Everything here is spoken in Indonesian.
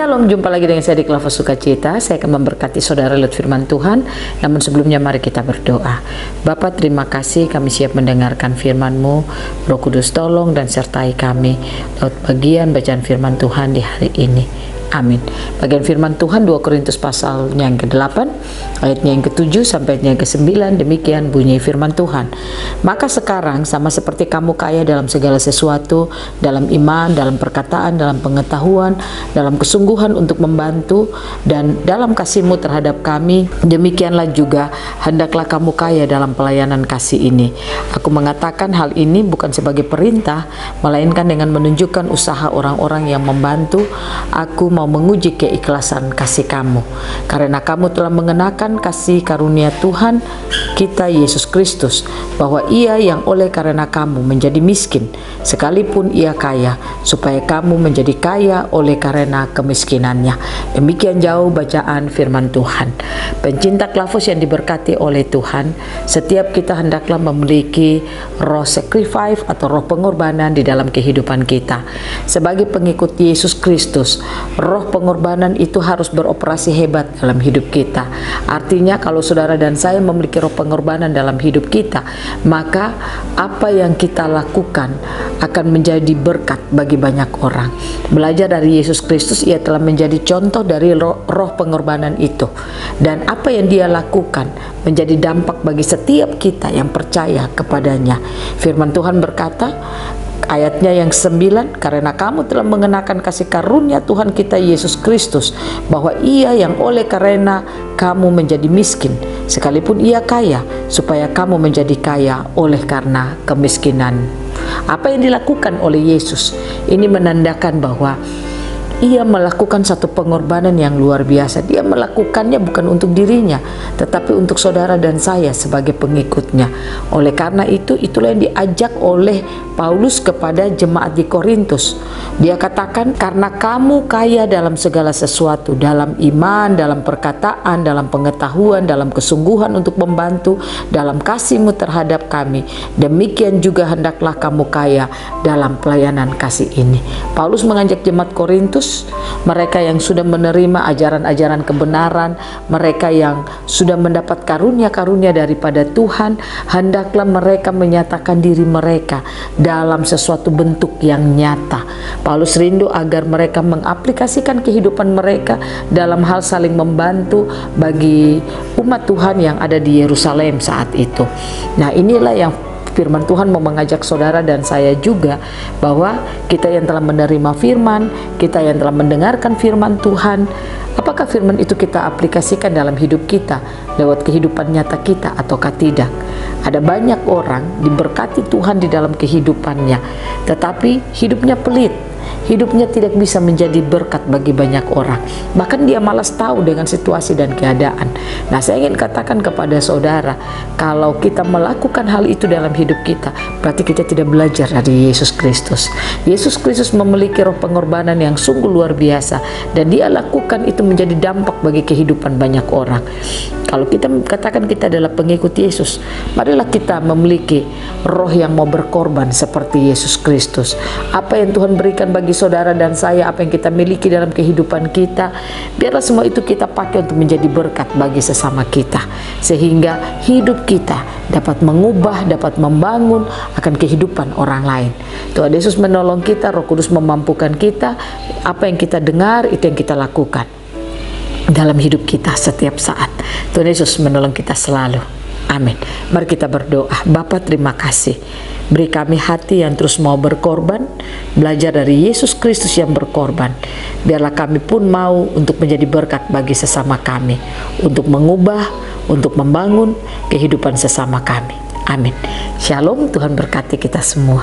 Shalom, jumpa lagi dengan saya di Klava Sukacita. Saya akan memberkati saudara lewat firman Tuhan. Namun sebelumnya mari kita berdoa. Bapa, terima kasih kami siap mendengarkan firman-Mu. Roh Kudus tolong dan sertai kami lewat bagian bacaan firman Tuhan di hari ini. Amin. Bagian firman Tuhan 2 Korintus pasalnya yang ke-8 ayatnya yang ke-7 sampai ayatnya yang ke-9. Demikian bunyi firman Tuhan. Maka sekarang sama seperti kamu kaya dalam segala sesuatu, dalam iman, dalam perkataan, dalam pengetahuan, dalam kesungguhan untuk membantu, dan dalam kasih-Mu terhadap kami, demikianlah juga hendaklah kamu kaya dalam pelayanan kasih ini. Aku mengatakan hal ini bukan sebagai perintah, melainkan dengan menunjukkan usaha orang-orang yang membantu. Aku mau menguji keikhlasan kasih kamu, karena kamu telah mengenakan kasih karunia Tuhan kita Yesus Kristus, bahwa Ia yang oleh karena kamu menjadi miskin, sekalipun Ia kaya, supaya kamu menjadi kaya oleh karena kemiskinannya. Demikian jauh bacaan firman Tuhan. Pencinta Klavos yang diberkati oleh Tuhan, setiap kita hendaklah memiliki roh sacrifice atau roh pengorbanan di dalam kehidupan kita. Sebagai pengikut Yesus Kristus, roh pengorbanan itu harus beroperasi hebat dalam hidup kita. Artinya kalau saudara dan saya memiliki roh pengorbanan dalam hidup kita, maka apa yang kita lakukan akan menjadi berkat bagi banyak orang. Belajar dari Yesus Kristus, Ia telah menjadi contoh dari roh pengorbanan itu, dan apa yang Dia lakukan menjadi dampak bagi setiap kita yang percaya kepadanya. Firman Tuhan berkata, ayatnya yang 9, karena kamu telah mengenakan kasih karunia Tuhan kita Yesus Kristus, bahwa Ia yang oleh karena kamu menjadi miskin, sekalipun Ia kaya, supaya kamu menjadi kaya oleh karena kemiskinan. Apa yang dilakukan oleh Yesus ini menandakan bahwa Ia melakukan satu pengorbanan yang luar biasa. Dia melakukannya bukan untuk dirinya, tetapi untuk saudara dan saya sebagai pengikutnya. Oleh karena itu, itulah yang diajak oleh Paulus kepada jemaat di Korintus. Dia katakan, karena kamu kaya dalam segala sesuatu, dalam iman, dalam perkataan, dalam pengetahuan, dalam kesungguhan untuk membantu, dalam kasih-Mu terhadap kami, demikian juga hendaklah kamu kaya dalam pelayanan kasih ini. Paulus mengajak jemaat Korintus, mereka yang sudah menerima ajaran-ajaran kebenaran, mereka yang sudah mendapat karunia-karunia daripada Tuhan, hendaklah mereka menyatakan diri mereka dalam sesuatu bentuk yang nyata. Paulus rindu agar mereka mengaplikasikan kehidupan mereka dalam hal saling membantu bagi umat Tuhan yang ada di Yerusalem saat itu. Nah, inilah yang firman Tuhan mau mengajak saudara dan saya juga, bahwa kita yang telah menerima firman, kita yang telah mendengarkan firman Tuhan, apakah firman itu kita aplikasikan dalam hidup kita lewat kehidupan nyata kita ataukah tidak? Ada banyak orang diberkati Tuhan di dalam kehidupannya, tetapi hidupnya pelit. Hidupnya tidak bisa menjadi berkat bagi banyak orang. Bahkan dia malas tahu dengan situasi dan keadaan. Nah, saya ingin katakan kepada saudara, kalau kita melakukan hal itu dalam hidup kita, berarti kita tidak belajar dari Yesus Kristus. Yesus Kristus memiliki roh pengorbanan yang sungguh luar biasa, dan Dia lakukan itu menjadi dampak bagi kehidupan banyak orang. Kalau kita katakan kita adalah pengikut Yesus, marilah kita memiliki roh yang mau berkorban seperti Yesus Kristus. Apa yang Tuhan berikan bagi saudara dan saya, apa yang kita miliki dalam kehidupan kita, biarlah semua itu kita pakai untuk menjadi berkat bagi sesama kita, sehingga hidup kita dapat mengubah, dapat membangun akan kehidupan orang lain. Tuhan Yesus menolong kita, Roh Kudus memampukan kita. Apa yang kita dengar, itu yang kita lakukan dalam hidup kita setiap saat. Tuhan Yesus menolong kita selalu. Amin. Mari kita berdoa. Bapa, terima kasih. Beri kami hati yang terus mau berkorban, belajar dari Yesus Kristus yang berkorban. Biarlah kami pun mau untuk menjadi berkat bagi sesama kami, untuk mengubah, untuk membangun kehidupan sesama kami. Amin. Shalom, Tuhan berkati kita semua.